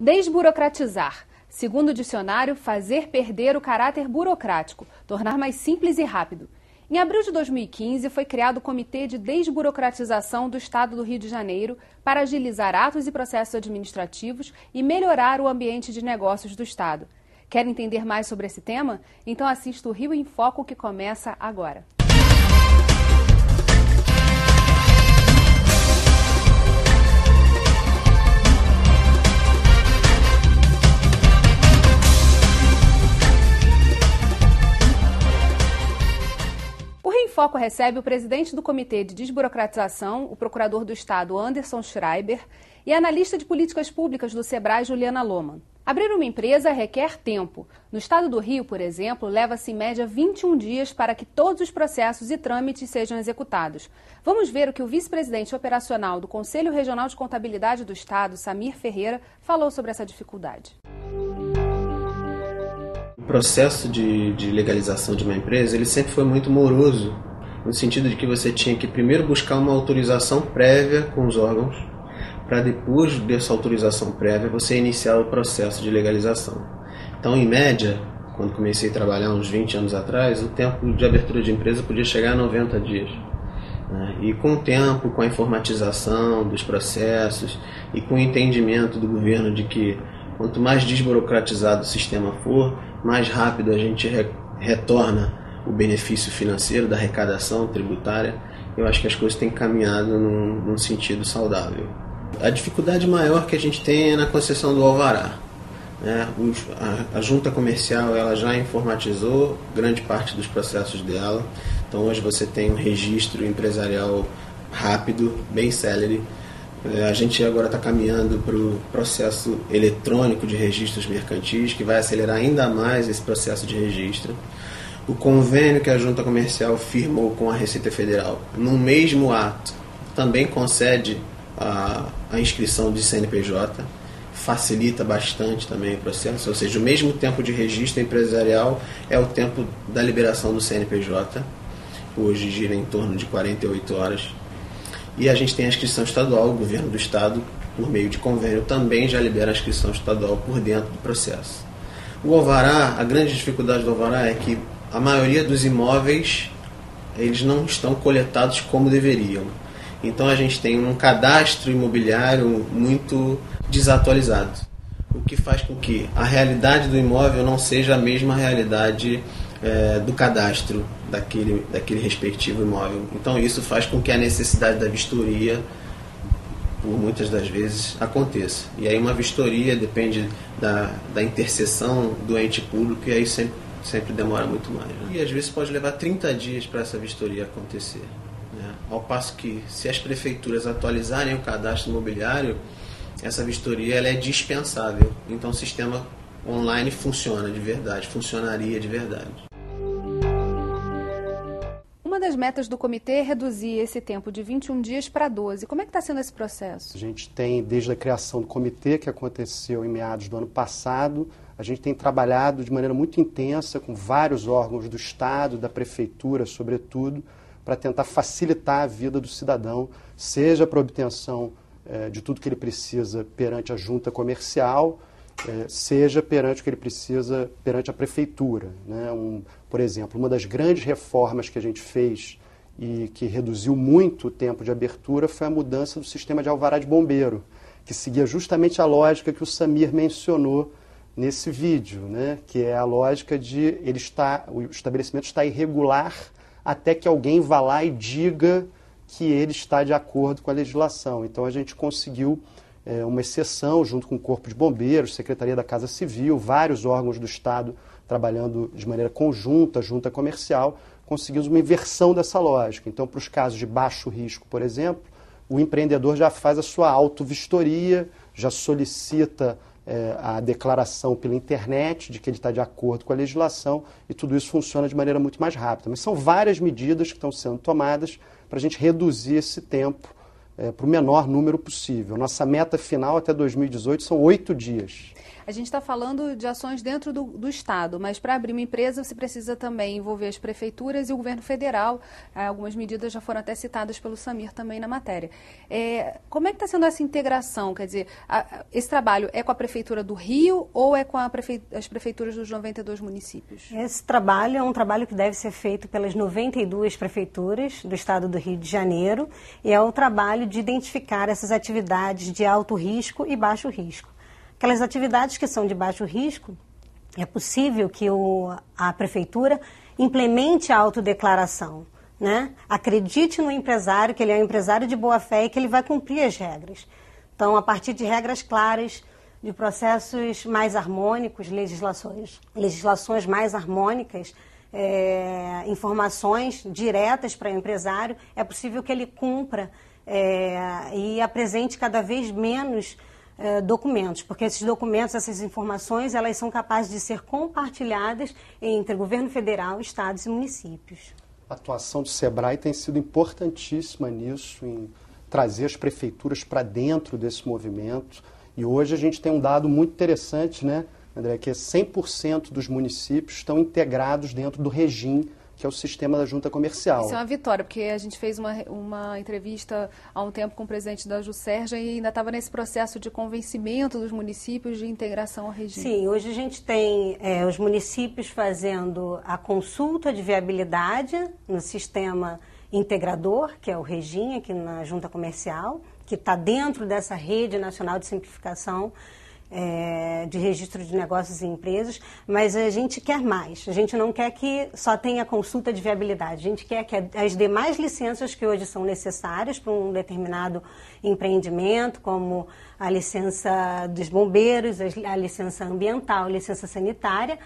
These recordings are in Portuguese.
Desburocratizar. Segundo o dicionário, fazer perder o caráter burocrático, tornar mais simples e rápido. Em abril de 2015, foi criado o Comitê de Desburocratização do Estado do Rio de Janeiro para agilizar atos e processos administrativos e melhorar o ambiente de negócios do Estado. Quer entender mais sobre esse tema? Então assista o Rio em Foco, que começa agora. O Rio em Foco recebe o presidente do Comitê de Desburocratização, o procurador do Estado, Anderson Schreiber, e a analista de políticas públicas do Sebrae, Juliana Lohmann. Abrir uma empresa requer tempo. No estado do Rio, por exemplo, leva-se em média 21 dias para que todos os processos e trâmites sejam executados. Vamos ver o que o vice-presidente operacional do Conselho Regional de Contabilidade do Estado, Samir Ferreira, falou sobre essa dificuldade. O processo de legalização de uma empresa, ele sempre foi muito moroso, no sentido de que você tinha que primeiro buscar uma autorização prévia com os órgãos, para depois dessa autorização prévia você iniciar o processo de legalização. Então, em média, quando comecei a trabalhar uns 20 anos atrás, o tempo de abertura de empresa podia chegar a 90 dias. E com o tempo, com a informatização dos processos e com o entendimento do governo de que quanto mais desburocratizado o sistema for, mais rápido a gente retorna o benefício financeiro da arrecadação tributária, eu acho que as coisas têm caminhado num sentido saudável. A dificuldade maior que a gente tem é na concessão do alvará. A junta comercial ela já informatizou grande parte dos processos dela, então hoje você tem um registro empresarial rápido, bem célere. A gente agora está caminhando para o processo eletrônico de registros mercantis, que vai acelerar ainda mais esse processo de registro. O convênio que a junta comercial firmou com a Receita Federal, no mesmo ato, também concede a inscrição de CNPJ, facilita bastante também o processo, ou seja, o mesmo tempo de registro empresarial é o tempo da liberação do CNPJ, hoje gira em torno de 48 horas. E a gente tem a inscrição estadual, o governo do estado, por meio de convênio, também já libera a inscrição estadual por dentro do processo. O alvará, a grande dificuldade do alvará é que a maioria dos imóveis eles não estão coletados como deveriam. Então a gente tem um cadastro imobiliário muito desatualizado, o que faz com que a realidade do imóvel não seja a mesma realidade do cadastro daquele respectivo imóvel. Então isso faz com que a necessidade da vistoria, por muitas das vezes, aconteça. E aí uma vistoria depende da interseção do ente público e aí sempre demora muito mais. E às vezes pode levar 30 dias para essa vistoria acontecer. Ao passo que, se as prefeituras atualizarem o cadastro imobiliário, essa vistoria ela é dispensável. Então o sistema online funciona de verdade, funcionaria de verdade. Uma das metas do comitê é reduzir esse tempo de 21 dias para 12. Como é que está sendo esse processo? A gente tem, desde a criação do comitê, que aconteceu em meados do ano passado, a gente tem trabalhado de maneira muito intensa com vários órgãos do Estado, da Prefeitura, sobretudo, para tentar facilitar a vida do cidadão, seja para a obtenção de tudo que ele precisa perante a junta comercial, seja perante o que ele precisa perante a prefeitura. Por exemplo, uma das grandes reformas que a gente fez e que reduziu muito o tempo de abertura foi a mudança do sistema de alvará de bombeiro, que seguia justamente a lógica que o Samir mencionou nesse vídeo, que é a lógica de o estabelecimento está irregular até que alguém vá lá e diga que ele está de acordo com a legislação. Então a gente conseguiu uma exceção junto com o Corpo de Bombeiros, Secretaria da Casa Civil, vários órgãos do Estado trabalhando de maneira conjunta, junta comercial, conseguimos uma inversão dessa lógica. Então, para os casos de baixo risco, por exemplo, o empreendedor já faz a sua autovistoria, já solicita a declaração pela internet de que ele está de acordo com a legislação e tudo isso funciona de maneira muito mais rápida. Mas são várias medidas que estão sendo tomadas para a gente reduzir esse tempo para o menor número possível. Nossa meta final até 2018 são 8 dias. A gente está falando de ações dentro do Estado, mas para abrir uma empresa você precisa também envolver as prefeituras e o governo federal. Algumas medidas já foram até citadas pelo Samir também na matéria. Como é que está sendo essa integração? Quer dizer, esse trabalho é com a Prefeitura do Rio ou é com as prefeituras dos 92 municípios? Esse trabalho é um trabalho que deve ser feito pelas 92 prefeituras do Estado do Rio de Janeiro e é o trabalho de identificar essas atividades de alto risco e baixo risco. Aquelas atividades que são de baixo risco, é possível que a prefeitura implemente a autodeclaração, né? Acredite no empresário, que ele é um empresário de boa fé e que ele vai cumprir as regras. Então, a partir de regras claras, de processos mais harmônicos, legislações mais harmônicas, informações diretas para o empresário, é possível que ele cumpra e apresente cada vez menos documentos, porque esses documentos, essas informações, elas são capazes de ser compartilhadas entre governo federal, estados e municípios. A atuação do SEBRAE tem sido importantíssima nisso, em trazer as prefeituras para dentro desse movimento. E hoje a gente tem um dado muito interessante, né, André, que 100% dos municípios estão integrados dentro do REGIM, que é o sistema da junta comercial. Isso é uma vitória, porque a gente fez uma entrevista há um tempo com o presidente da Juscerja e ainda estava nesse processo de convencimento dos municípios de integração ao regime. Sim, hoje a gente tem os municípios fazendo a consulta de viabilidade no sistema integrador, que é o REGIM, aqui na junta comercial, que está dentro dessa rede nacional de simplificação de registro de negócios e empresas, mas a gente quer mais. A gente não quer que só tenha consulta de viabilidade. A gente quer que as demais licenças que hoje são necessárias para um determinado empreendimento, como a licença dos bombeiros, a licença ambiental, a licença sanitária,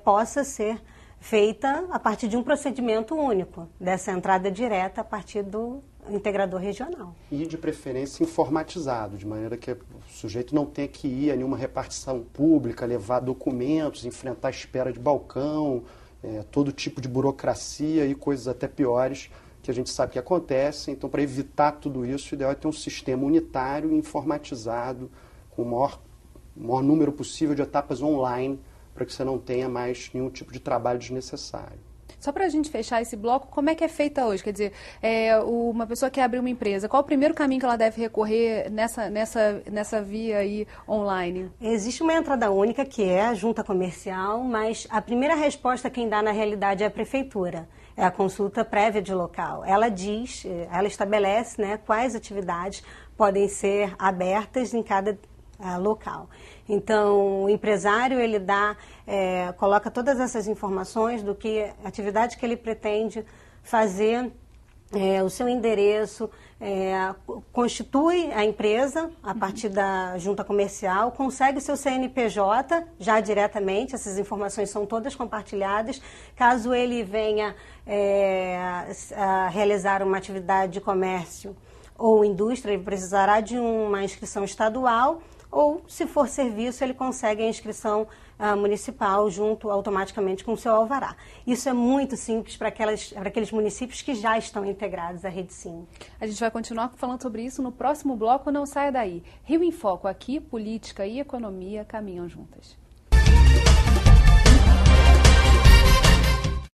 possa ser feita a partir de um procedimento único, dessa entrada direta a partir do integrador regional. E de preferência informatizado, de maneira que o sujeito não tenha que ir a nenhuma repartição pública, levar documentos, enfrentar espera de balcão, todo tipo de burocracia e coisas até piores que a gente sabe que acontecem. Então, para evitar tudo isso, o ideal é ter um sistema unitário e informatizado, com o maior número possível de etapas online, para que você não tenha mais nenhum tipo de trabalho desnecessário. Só para a gente fechar esse bloco, como é que é feita hoje? Quer dizer, uma pessoa que abre uma empresa, qual o primeiro caminho que ela deve recorrer nessa via aí online? Existe uma entrada única, que é a junta comercial, mas a primeira resposta quem dá na realidade é a prefeitura. É a consulta prévia de local. Ela estabelece, né, quais atividades podem ser abertas em cada local. Então, o empresário, ele coloca todas essas informações do que atividade que ele pretende fazer, o seu endereço, constitui a empresa a partir da junta comercial, consegue o seu CNPJ já diretamente, essas informações são todas compartilhadas. Caso ele venha a realizar uma atividade de comércio ou indústria, ele precisará de uma inscrição estadual, ou, se for serviço, ele consegue a inscrição municipal junto automaticamente com o seu alvará. Isso é muito simples para aqueles municípios que já estão integrados à Rede Sim. A gente vai continuar falando sobre isso no próximo bloco, não saia daí. Rio em Foco, aqui política e economia caminham juntas.